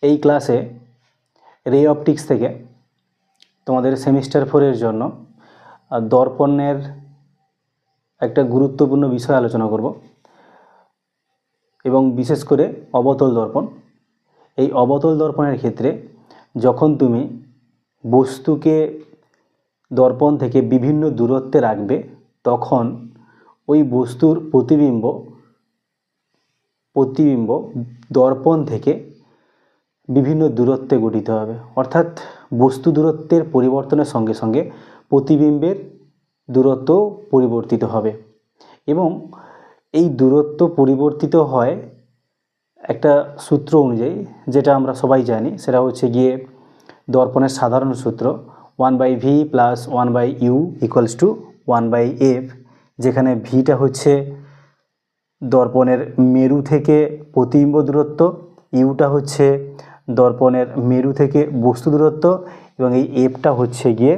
এই ক্লাসে রে অপটিক্স থেকে তোমাদের সেমিস্টার 4-এর জন্য দর্পণের একটা গুরুত্বপূর্ণ বিষয় আলোচনা করব এবং বিশেষ করে অবতল দর্পণ। এই অবতল দর্পণের ক্ষেত্রে যখন তুমি বস্তুকে দর্পণ থেকে বিভিন্ন দূরত্বে রাখবে তখন ওই বস্তুর প্রতিবিম্ব দর্পণ থেকে বিভিন্ন দূরত্বে গঠিত হবে, অর্থাৎ বস্তু দূরত্বের পরিবর্তনের সঙ্গে সঙ্গে প্রতিবিম্বের দূরত্ব পরিবর্তিত হবে এবং এই দূরত্ব পরিবর্তিত হয় একটা সূত্র অনুযায়ী, যেটা আমরা সবাই জানি, সেটা হচ্ছে গিয়ে দর্পণের সাধারণ সূত্র 1/v + 1/u = 1/f, যেখানে ভিটা হচ্ছে দর্পণের মেরু থেকে প্রতিবিম্ব দূরত্ব, ইউটা হচ্ছে দর্পণের মেরু থেকে বস্তু দূরত্ব এবং এই এফটা হচ্ছে গিয়ে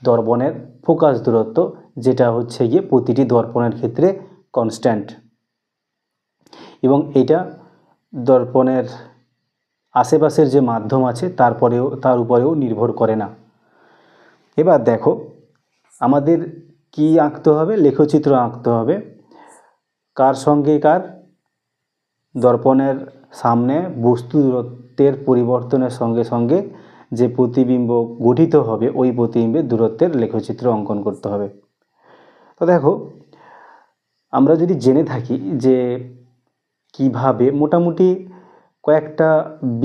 দর্পণের ফোকাস দূরত্ব, যেটা হচ্ছে গিয়ে প্রতিটি দর্পণের ক্ষেত্রে কনস্ট্যান্ট এবং এটা দর্পণের আশেপাশের যে মাধ্যম আছে তার উপরেও নির্ভর করে না। এবার দেখো আমাদের কি আঁকতে হবে, লেখচিত্র আঁকতে হবে। কার সঙ্গে কার? দর্পণের সামনে বস্তু দূরত্বের পরিবর্তনের সঙ্গে সঙ্গে যে প্রতিবিম্ব গঠিত হবে ওই প্রতিবিম্বের দূরত্বের লেখচিত্র অঙ্কন করতে হবে। তো দেখো আমরা যদি জেনে থাকি যে কিভাবে মোটামুটি কয়েকটা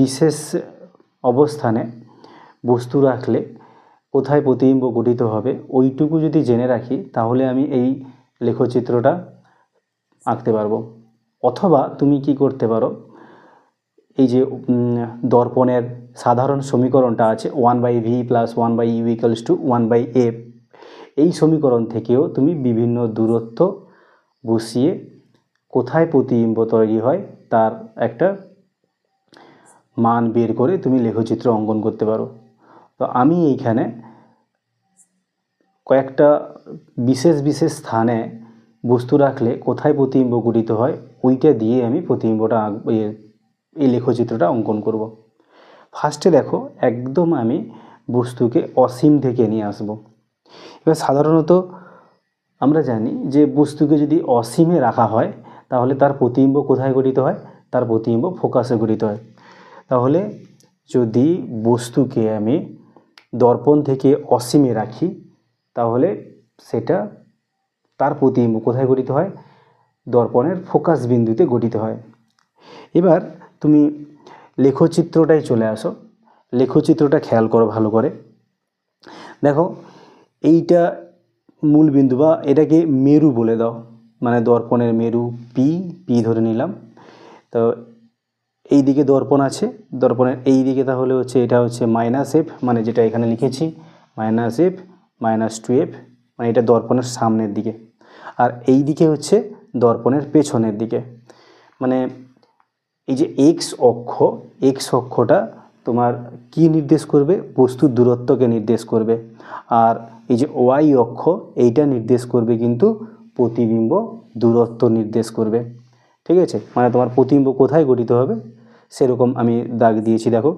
বিশেষ অবস্থানে বস্তু রাখলে কোথায় প্রতিবিম্ব গঠিত হবে ওইটুকু যদি জেনে রাখি তাহলে আমি এই লেখচিত্রটা আঁকতে পারবো। অথবা তুমি কি করতে পারো, এই যে দর্পণের সাধারণ সমীকরণটা আছে 1/v + 1/u = 1/f, এই সমীকরণ থেকেও তুমি বিভিন্ন দূরত্ব বসিয়ে কোথায় প্রতিবিম্ব তৈরি হয় তার একটা মান বের করে তুমি লেখচিত্র অঙ্কন করতে পারো। তো আমি এইখানে কয়েকটা বিশেষ স্থানে বস্তু রাখলে কোথায় প্রতিবিম্ব গঠিত হয় ওইটা দিয়ে আমি প্রতিবিম্বটা এই লেখচিত্রটা অঙ্কন করব। ফার্স্টে দেখো একদম আমি বস্তুকে অসীম থেকে নিয়ে আসব। এবার সাধারণত আমরা জানি যে বস্তুকে যদি অসীমে রাখা হয় তাহলে তার প্রতিবিম্ব কোথায় গঠিত হয়? তার প্রতিবিম্ব ফোকাসে গঠিত হয়। তাহলে যদি বস্তুকে আমি দর্পণ থেকে অসীমে রাখি তাহলে সেটা তার প্রতিবিম্ব কোথায় গঠিত হয়? দর্পণের ফোকাস বিন্দুতে গঠিত হয়। এবার তুমি লেখচিত্রটায় চলে আসো, লেখচিত্রটা খেয়াল করো ভালো করে। দেখো এইটা মূল বিন্দু বা এটাকে মেরু বলে দাও, মানে দর্পণের মেরু পি ধরে নিলাম। তো এই দিকে দর্পণ আছে, দর্পণের এই দিকে তাহলে হচ্ছে এটা হচ্ছে -f, মানে যেটা এখানে লিখেছি -f -2f, মানে এটা দর্পণের সামনের দিকে। আর এই দিকে হচ্ছে দর্পণের পেছনের দিকে, মানে এই যে এক্স অক্ষটা তোমার কি নির্দেশ করবে? বস্তুর দূরত্বকে নির্দেশ করবে। আর এই যে ওয়াই অক্ষ এইটা নির্দেশ করবে কিন্তু প্রতিবিম্ব দূরত্ব নির্দেশ করবে। ঠিক আছে, মানে তোমার প্রতিবিম্ব কোথায় গঠিত হবে সেরকম আমি দাগ দিয়েছি। দেখো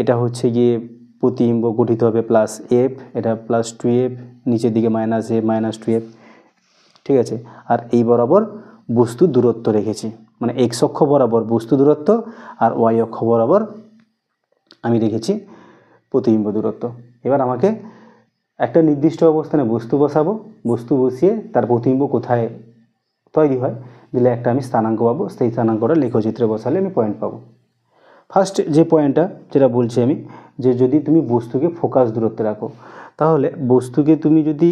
এটা হচ্ছে গিয়ে প্রতিবিম্ব গঠিত হবে +f, এটা +2f, নিচের দিকে -f -2f। ঠিক আছে, আর এই বরাবর বস্তুর দূরত্ব রেখেছি, মানে এক্স অক্ষ বরাবর বস্তু দূরত্ব আর ওয়াই অক্ষ বরাবর আমি রেখেছি প্রতিবিম্ব দূরত্ব। এবার আমাকে একটা নির্দিষ্ট অবস্থানে বস্তু বসাবো, বস্তু বসিয়ে তার প্রতিবিম্ব কোথায় তৈরি হয় দিলে একটা আমি স্থানাঙ্ক পাবো, সেই স্থানাঙ্কটা লেখচিত্রে বসালে আমি পয়েন্ট পাবো। ফার্স্ট যে পয়েন্টটা যেটা বলছি আমি, যে যদি তুমি বস্তুকে ফোকাস দূরত্বে রাখো তাহলে বস্তুকে যদি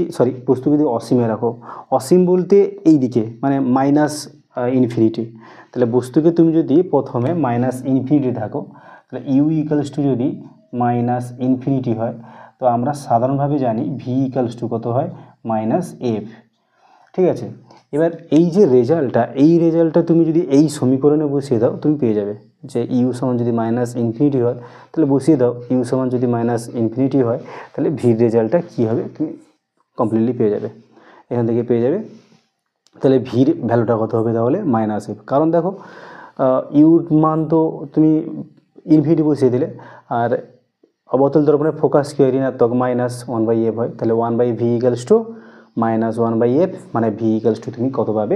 অসীমে রাখো, অসীম বলতে এই দিকে মানে -∞, তাহলে বস্তুকে তুমি যদি প্রথমে -∞ থাকো তাহলে u = যদি -∞ হয় তো আমরা সাধারণভাবে জানি v = কত হয়? -f। ঠিক আছে, এবার এই যে রেজাল্টটা তুমি যদি এই সমীকরণে বসিয়ে দাও তুমি পেয়ে যাবে যে u = যদি -∞ হয় তাহলে বসিয়ে দাও u = যদি -∞ হয় তাহলে ভির রেজাল্টটা কী হবে তুমি কমপ্লিটলি পেয়ে যাবে, এখান থেকে পেয়ে যাবে। তাহলে ভির ভ্যালুটা কত হবে? তাহলে -f, কারণ দেখো ইউর মান তো তুমি ইনফিনিটি বসিয়ে দিলে, আর অবতল দর্পণের ফোকাস কি হয় ঋণাত্মক -1/f হয়, তাহলে 1/v = -1/f, মানে v = তুমি কত পাবে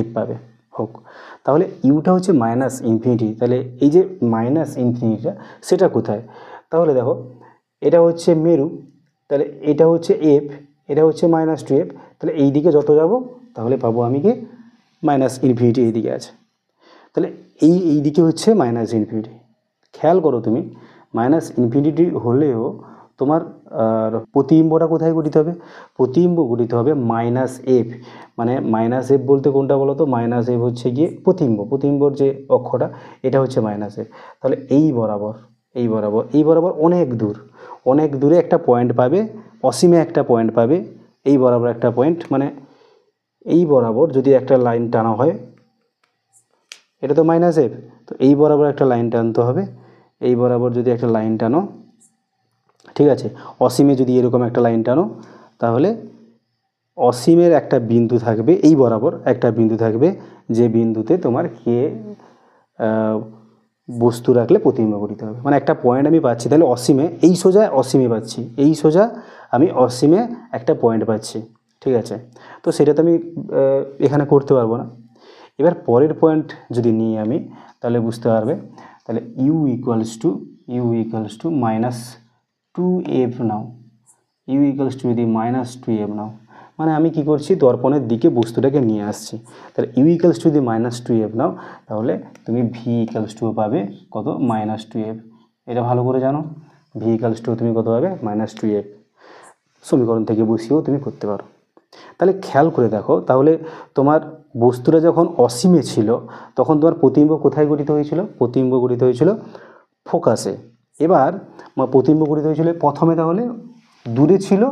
-f পাবে হোক। তাহলে ইউটা হচ্ছে -ইনফিনিটি, তাহলে এই যে -ইনফিনিটিটা সেটা কোথায়? তাহলে দেখো এটা হচ্ছে মেরু, তাহলে এটা হচ্ছে f, এটা হচ্ছে -2f, তাহলে এই দিকে যত যাব তাহলে পাবো আমি কি -ইনফিনিটি এই দিকে আছে, তাহলে এই দিকে হচ্ছে -ইনফিনিটি। খেয়াল করো তুমি, -ইনফিনিটি হলেও তোমার প্রতিবিম্বটা কোথায় গঠিত হবে? প্রতিবিম্ব গঠিত হবে -f, মানে -f বলতে কোনটা বলো তো? -f হচ্ছে গিয়ে প্রতিবিম্বর যে অক্ষটা এটা হচ্ছে -f। তাহলে এই বরাবর অনেক দূরে একটা পয়েন্ট পাবে, অসীমে একটা পয়েন্ট পাবে, এই বরাবর একটা পয়েন্ট, মানে এই বরাবর যদি একটা লাইন টানা হয়, এটা তো -f, তো এই বরাবর একটা লাইন টানতে হবে, এই বরাবর যদি একটা লাইন টানো, ঠিক আছে, অসীমে যদি এরকম একটা লাইন টানো, তাহলে অসীমের একটা বিন্দু থাকবে, এই বরাবর একটা বিন্দু থাকবে, যে বিন্দুতে তোমার কে বস্তু রাখলে প্রতিবিম্ব গঠিত হবে। মানে একটা পয়েন্ট আমি পাচ্ছি, তাহলে অসীমে, এই সোজা অসীমে পাচ্ছি, এই সোজা আমি অসীমে একটা পয়েন্ট পাচ্ছি, ঠিক আছে। তো সেটা তো আমি এখানে করতে পারবো না। এবার পরের পয়েন্ট যদি নিই আমি, তাহলে বুঝতে পারবে, তাহলে u = -2f নাও, u = যদি -2f নাও, মানে আমি কি করছি, দর্পণের দিকে বস্তুটাকে নিয়ে আসছি, তাহলে u = যদি -2f নাও, তাহলে তুমি v = পাবে কত? -2f। এটা ভালো করে জানো, v = তুমি কত পাবে? -2f। সমীকরণ থেকে বসিয়েও তুমি করতে পারো। তাহলে খেয়াল করে দেখো, তাহলে তোমার বস্তুটা যখন অসীমে ছিল তখন তোমার প্রতিবিম্ব কোথায় গঠিত হয়েছিল? প্রতিবিম্ব গঠিত হয়েছিল ফোকাসে। এবার প্রতিবিম্ব গঠিত হয়েছিল প্রথমে, তাহলে দূরে ছিল,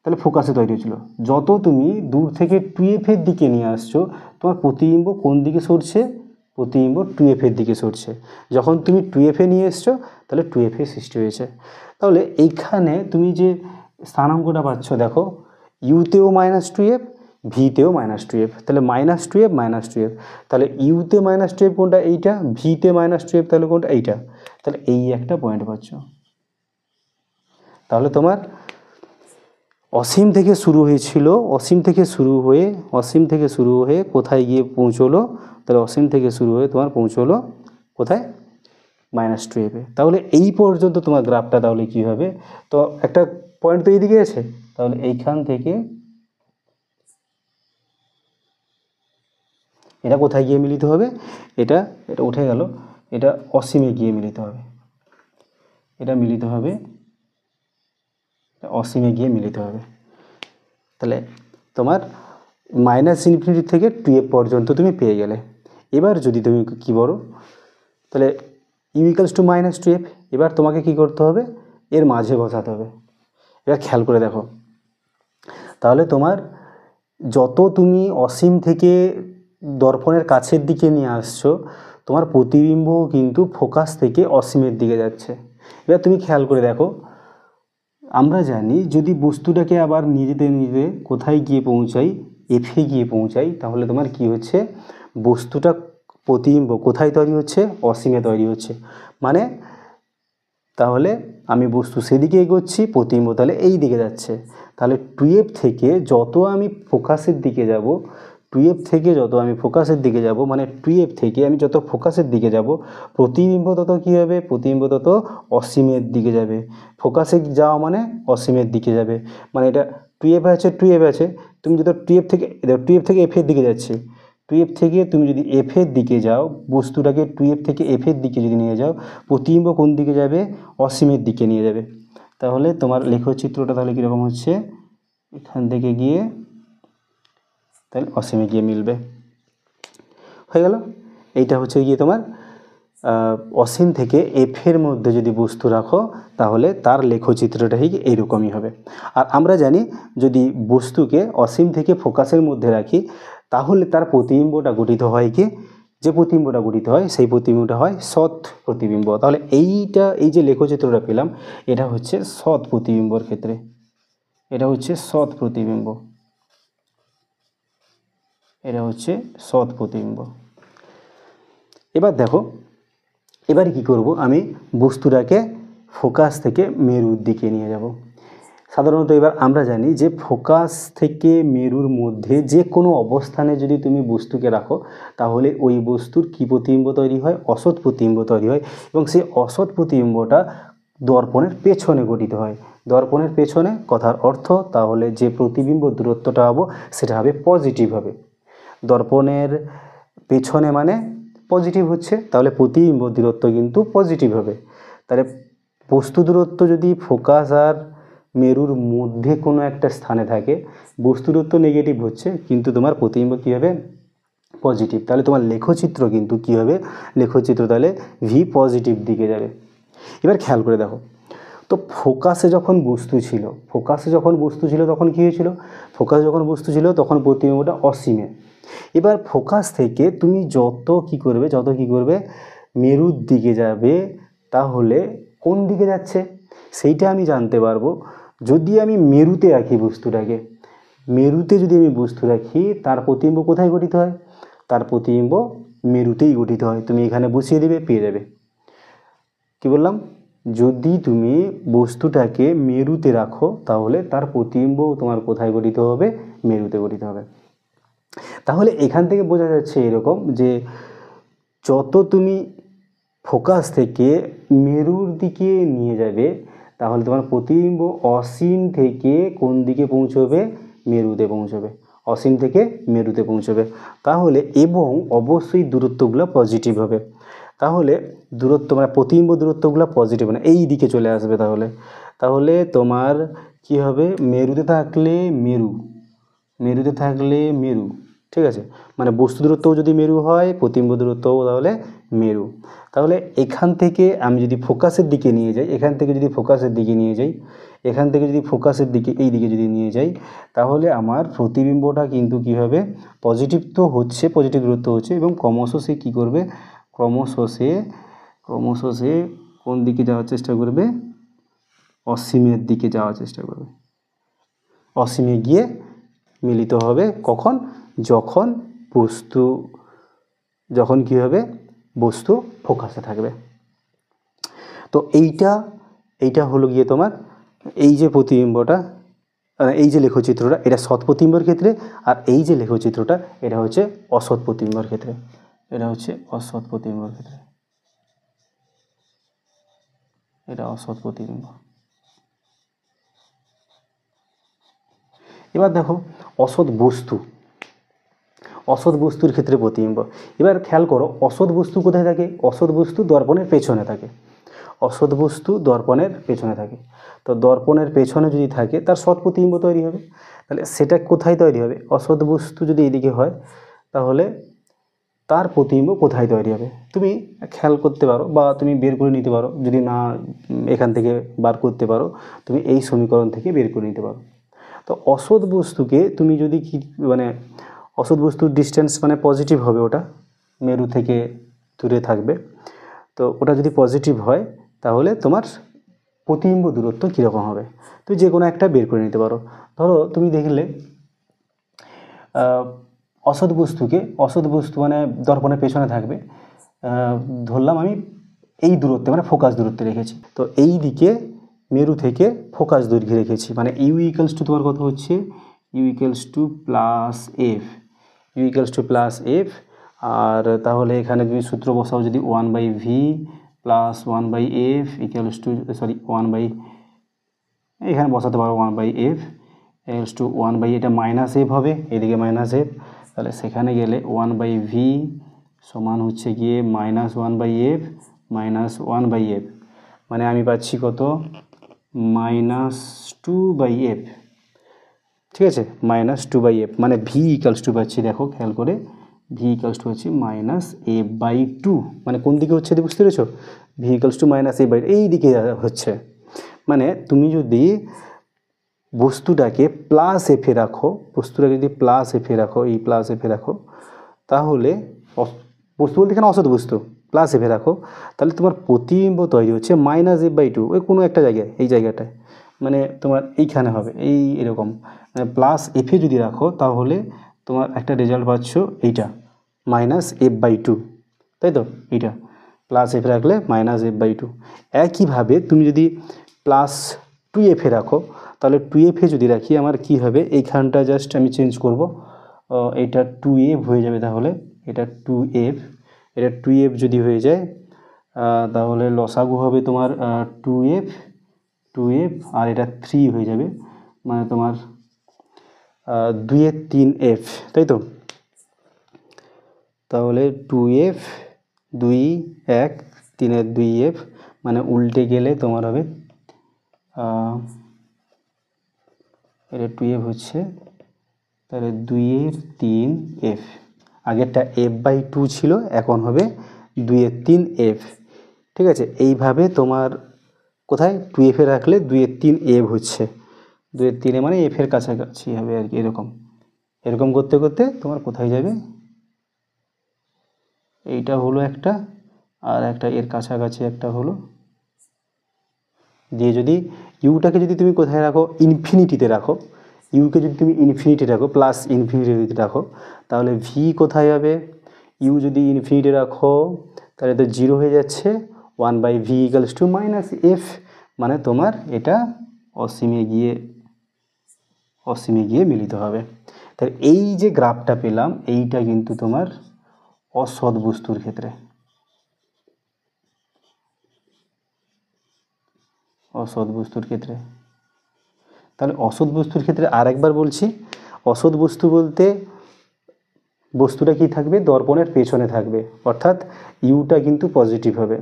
তাহলে ফোকাসে তৈরি হয়েছিল। যত তুমি দূর থেকে 2f এর দিকে নিয়ে আসছো, তোমার প্রতিবিম্ব কোন দিকে সরছে? প্রতিবিম্ব 2f এর দিকে সরছে। যখন তুমি 2f এ নিয়ে এসছো, তাহলে 2f এর সৃষ্টি হয়েছে। তাহলে এইখানে তুমি যে স্থানাঙ্কটা পাচ্ছ, দেখো ইউতেও -2f, ভিতেও -2f, তাহলে -2f, তাহলে ইউতে -2f কোনটা? এইটা। ভিতে -2f তাহলে কোনটা? এইটা। তাহলে এই একটা পয়েন্ট পাচ্ছ। তাহলে তোমার অসীম থেকে শুরু হয়েছিল, অসীম থেকে শুরু হয়ে কোথায় গিয়ে পৌঁছলো? তাহলে অসীম থেকে শুরু হয়ে তোমার পৌঁছলো কোথায়? -2f এ। তাহলে এই পর্যন্ত তোমার গ্রাফটা তাহলে কী হবে? তো একটা পয়েন্ট তো এইদিকে আছে, তাহলে এইখান থেকে এটা কোথায় গিয়ে মিলিত হবে? এটা উঠে গেল, এটা অসীমে গিয়ে মিলিত হবে, এটা মিলিত হবে, অসীমে গিয়ে মিলিত হবে। তাহলে তোমার -ইনফিনিটি থেকে 2f পর্যন্ত তুমি পেয়ে গেলে। এবার যদি তুমি কী বলো, তাহলে u = -2f, এবার তোমাকে কি করতে হবে? এর মাঝে বসাতে হবে। এবার খেয়াল করে দেখো, তাহলে তোমার যত তুমি অসীম থেকে দর্পণের কাছের দিকে নিয়ে আসছো, তোমার প্রতিবিম্ব কিন্তু ফোকাস থেকে অসীমের দিকে যাচ্ছে। এবার তুমি খেয়াল করে দেখো, আমরা জানি যদি বস্তুটাকে আবার নিজে কোথায় গিয়ে পৌঁছাই? এফে গিয়ে পৌঁছাই, তাহলে তোমার কি হচ্ছে? বস্তুটা প্রতিবিম্ব কোথায় তৈরি হচ্ছে? অসীমে তৈরি হচ্ছে। মানে তাহলে আমি বস্তু সেদিকে এগোচ্ছি, প্রতিবিম্ব তাহলে এই দিকে যাচ্ছে। তাহলে 2f থেকে যত আমি ফোকাসের দিকে যাব, মানে 2f থেকে আমি যত ফোকাসের দিকে যাব, প্রতিবিম্ব তত কী হবে? প্রতিবিম্ব তত অসীমের দিকে যাবে। ফোকাসে যাওয়া মানে অসীমের দিকে যাবে, মানে এটা 2f আছে, তুমি যত 2f থেকে f এর দিকে যাচ্ছে, 2f থেকে তুমি যদি f এর দিকে যাও, বস্তুটাকে 2f থেকে f এর দিকে যদি নিয়ে যাও, প্রতিবিম্ব কোন দিকে যাবে? অসীমের দিকে নিয়ে যাবে। তাহলে তোমার লেখচিত্রটা তাহলে কীরকম হচ্ছে? এখান থেকে গিয়ে তাহলে অসীমে গিয়ে মিলবে, হয়ে গেল। এইটা হচ্ছে গিয়ে তোমার অসীম থেকে এফের মধ্যে যদি বস্তু রাখো, তাহলে তার লেখচিত্রটা এইরকমই হবে। আর আমরা জানি যদি বস্তুকে অসীম থেকে ফোকাসের মধ্যে রাখি, তাহলে তার প্রতিবিম্বটা গঠিত হয় কি? যে প্রতিবিম্বটা গঠিত হয় সেই প্রতিবিম্বটা হয় সৎ প্রতিবিম্ব। তাহলে এই যে লেখচিত্রটা পেলাম, এটা হচ্ছে সৎ প্রতিবিম্বর ক্ষেত্রে, এটা হচ্ছে সৎ প্রতিবিম্ব, এটা হচ্ছে সৎ প্রতিবিম্ব। এবার দেখো, এবারে কি করব, আমি বস্তুটাকে ফোকাস থেকে মেরুর দিকে নিয়ে যাব। সাধারণত এবার আমরা জানি যে ফোকাস থেকে মেরুর মধ্যে যে কোনো অবস্থানে যদি তুমি বস্তুকে রাখো তাহলে ওই বস্তুর কী প্রতিবিম্ব তৈরি হয়, অসৎ প্রতিবিম্ব তৈরি হয়, এবং সেই অসৎ প্রতিবিম্বটা দর্পণের পেছনে গঠিত হয়। দর্পণের পেছনে কথার অর্থ তাহলে যে প্রতিবিম্ব দূরত্বটা পাবো সেটা হবে পজিটিভ হবে। দর্পণের পেছনে মানে পজিটিভ হচ্ছে, তাহলে প্রতিবিম্ব দূরত্ব কিন্তু পজিটিভ হবে। তাহলে বস্তু দূরত্ব যদি ফোকাস আর মেরুর মধ্যে কোনো একটা স্থানে থাকে, বস্তু দূরত্ব নেগেটিভ হচ্ছে কিন্তু তোমার প্রতিবিম্ব কী হবে, পজিটিভ। তাহলে তোমার লেখচিত্র কিন্তু কী হবে, লেখচিত্র তাহলে ভি পজিটিভ দিকে যাবে। এবার খেয়াল করে দেখো, তো ফোকাসে যখন বস্তু ছিল তখন কী হয়েছিল, ফোকাসে যখন বস্তু ছিল তখন প্রতিবিম্বটা অসীমে। এবার ফোকাস থেকে তুমি যত কি করবে মেরুর দিকে যাবে, তাহলে কোন দিকে যাচ্ছে সেইটা আমি জানতে পারবো যদি আমি মেরুতে রাখি বস্তুটাকে। মেরুতে যদি আমি বস্তু রাখি তার প্রতিবিম্ব কোথায় গঠিত হয়, তার প্রতিবিম্ব মেরুতেই গঠিত হয়। তুমি এখানে বসিয়ে দেবে, পেয়ে যাবে। কি বললাম, যদি তুমি বস্তুটাকে মেরুতে রাখো তাহলে তার প্রতিবিম্ব তোমার কোথায় গঠিত হবে, মেরুতে গঠিত হবে। তাহলে এখান থেকে বোঝা যাচ্ছে এরকম যে যত তুমি ফোকাস থেকে মেরুর দিকে নিয়ে যাবে তাহলে তোমার প্রতিবিম্ব অসীম থেকে কোন দিকে পৌঁছবে, মেরুতে পৌঁছবে, অসীম থেকে মেরুতে পৌঁছবে। তাহলে এবং অবশ্যই দূরত্বগুলো পজিটিভ হবে। তাহলে দূরত্ব মানে প্রতিবিম্ব দূরত্বগুলো পজিটিভ মানে এই দিকে চলে আসবে। তাহলে তোমার কি হবে, মেরুতে থাকলে মেরু, ঠিক আছে, মানে বস্তু দূরত্বও যদি মেরু হয় প্রতিবিম্ব দূরত্বও তাহলে মেরু। তাহলে এখান থেকে আমি যদি ফোকাসের দিকে নিয়ে যাই, এখান থেকে যদি ফোকাসের দিকে এই দিকে যদি নিয়ে যাই তাহলে আমার প্রতিবিম্বটা কিন্তু কী হবে, পজিটিভ তো হচ্ছে, পজিটিভ দূরত্ব হচ্ছে, এবং ক্রমশ সে কী করবে, ক্রমশ সে কোন দিকে যাওয়ার চেষ্টা করবে, অসীমের দিকে যাওয়ার চেষ্টা করবে। অসীমে গিয়ে মিলিত হবে কখন, যখন কী হবে, বস্তু ফোকাসে থাকবে। তো এইটা হলো গিয়ে তোমার এই যে প্রতিবিম্বটা, এই যে লেখচিত্রটা এটা সৎ প্রতিবিম্বর ক্ষেত্রে, আর এই যে লেখচিত্রটা এটা হচ্ছে অসৎ প্রতিবিম্বর ক্ষেত্রে, এটা অসৎ প্রতিবিম্ব। এবার দেখো অসৎ বস্তুর ক্ষেত্রে প্রতিবিম্ব। এবার খেয়াল করো অসৎ বস্তু কোথায় থাকে, অসৎ বস্তু দর্পণের পেছনে থাকে, তো দর্পণের পেছনে যদি থাকে তার সৎ প্রতিবিম্ব তৈরি হবে। তাহলে সেটা কোথায় তৈরি হবে, অসৎ বস্তু যদি এইদিকে হয় তাহলে তার প্রতিবিম্ব কোথায় তৈরি হবে, তুমি খেয়াল করতে পারো বা তুমি বের করে নিতে পারো। যদি না এখান থেকে বার করতে পারো তুমি এই সমীকরণ থেকে বের করে নিতে পারো। তো অসৎ বস্তুকে তুমি যদি অসৎ বস্তুর ডিস্টেন্স মানে পজিটিভ হবে, ওটা মেরু থেকে দূরে থাকবে। তো ওটা যদি পজিটিভ হয় তাহলে তোমার প্রতিবিম্ব দূরত্ব কীরকম হবে, তুমি যে কোনো একটা বের করে নিতে পারো। ধরো তুমি দেখলে অসৎ বস্তু মানে দর্পণের পেছনে থাকবে, ধরলাম আমি এই দূরত্বে মানে ফোকাস দূরত্বে রেখেছি। তো এই দিকে মেরু থেকে ফোকাস দৈর্ঘ্যে রেখেছি, মানে ইউ ইকুয়ালস টু তোমার কত হচ্ছে, U equals two plus F. আর তাহলে এখানে তুমি সূত্র বসাও যদি 1/v plus 1/f equals to এখানে বসাতে পারো 1/f ইকুয়ালস টু 1/, এটা মাইনাস এফ হবে, এদিকে মাইনাস এফ, তাহলে সেখানে গেলে 1/v সমান হচ্ছে গিয়ে -1/f মাইনাস 1/f, মানে আমি পাচ্ছি কত, -2/f, ঠিক আছে, -2/f, মানে ভি ইকুয়ালস টু পাচ্ছি, দেখো খেয়াল করে ভি ইকুয়ালস টু হচ্ছে -a/2, মানে কোন দিকে হচ্ছে বুঝতে পেরেছো, ভি ইকুয়ালস টু -a/2 এই দিকে হচ্ছে। মানে তুমি যদি বস্তুটাকে প্লাস এফে রাখো, এই প্লাস এফে রাখো তাহলে বস্তু বলতে এখানে অসৎ বস্তু প্লাস এফে রাখো, তাহলে তোমার প্রতিবিম্ব তৈরি হচ্ছে -f/2, ওই কোনো একটা জায়গায়, এই জায়গাটায় মানে তোমার এইখানে হবে, এরকম মানে প্লাস এফে যদি রাখো তাহলে তোমার একটা রেজাল্ট পাচ্ছ এইটা -f/2, তাই তো এইটা প্লাস এফ রাখলে মাইনাস এফ বাই টু। একইভাবে তুমি যদি প্লাস টু এফে রাখো তাহলে টু এফে যদি রাখি আমার কি হবে, এইখানটা জাস্ট আমি চেঞ্জ করব, এটা টু এফ হয়ে যাবে, তাহলে এটা টু এফ, এটা টু এফ যদি হয়ে যায় তাহলে লসাগু হবে তোমার টু এফ, আর এটা থ্রি হয়ে যাবে, মানে তোমার 2 এর 3 এফ, তাই তো। তাহলে 2f 2 1 3 এর 2f, মানে উল্টে গেলে তোমার হবে এটা 2f হচ্ছে, তাহলে 2 এর 3f, আগেরটা f বাই টু ছিল, এখন হবে 2 এর 3f। ঠিক আছে, এইভাবে তোমার কোথায় 2f এ রাখলে 2 এর 3f হচ্ছে, 2 এর 3 মানে f এর কাছাকাছি হবে আর কি, এরকম এরকম করতে করতে তোমার কোথায় যাবে, এইটা হলো একটা, আর একটা এর কাছাকাছি একটা হলো, দিয়ে যদি ইউটাকে যদি তুমি কোথায় রাখো, ইনফিনিটিতে রাখো, ইউকে যদি তুমি ইনফিনিটি রাখো, প্লাস ইনফিনিটি রাখো, তাহলে ভি কোথায় হবে, ইউ যদি ইনফিনিটি রাখো তাহলে তো জিরো হয়ে যাচ্ছে, 1/v equals two minus F, মানে তোমার এটা অসীমে গিয়ে মিলিত হবে। তাহলে এই যে গ্রাফটা পেলাম, এইটা কিন্তু তোমার অসৎ বস্তুর ক্ষেত্রে, অসৎ বস্তুর ক্ষেত্রে। তাহলে অসৎ বস্তুর ক্ষেত্রে আরেকবার বলছি, অসৎ বস্তু বলতে বস্তুটা কি থাকবে, দর্পণের পেছনে থাকবে, অর্থাৎ ইউটা কিন্তু পজিটিভ হবে।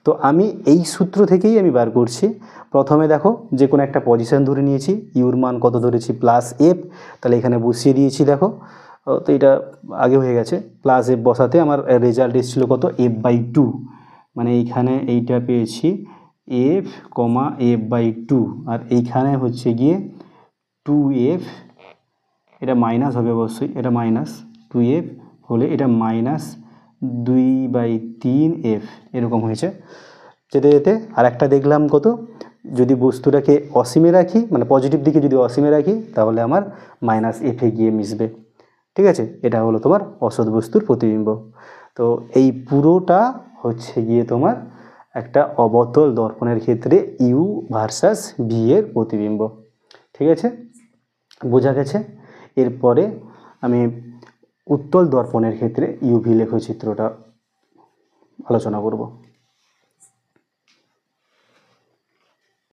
তো আমি এই সূত্র থেকেই আমি বার করছি, প্রথমে দেখো যে কোনো একটা পজিশন ধরে নিয়েছি, ইউর মান কত ধরেছি প্লাস এফ, তাহলে এখানে বসিয়ে দিয়েছি, দেখো তো এটা আগে হয়ে গেছে, প্লাস এফ বসাতে আমার রেজাল্ট এসেছিলো কত, এফ বাই টু, মানে এইখানে এইটা পেয়েছি F comma F by two, আর এইখানে হচ্ছে গিয়ে টু এফ, এটা মাইনাস হবে অবশ্যই, এটা মাইনাস টু এফ হলে এটা মাইনাস 2/3f এরকম হয়েছে। যেতে যেতে আর একটা দেখলাম কত, যদি বস্তুটাকে অসীমে রাখি, মানে পজিটিভ দিকে যদি অসীমে রাখি তাহলে আমার মাইনাস এফে গিয়ে মিশবে। ঠিক আছে, এটা হলো তোমার অসৎ বস্তুর প্রতিবিম্ব। তো এই পুরোটা হচ্ছে গিয়ে তোমার একটা অবতল দর্পণের ক্ষেত্রে ইউ ভার্সাস ভি এর প্রতিবিম্ব। ঠিক আছে, বোঝা গেছে। এরপরে আমি উত্তল দর্পণের ক্ষেত্রে ইউভি লেখচিত্রটা আলোচনা করব।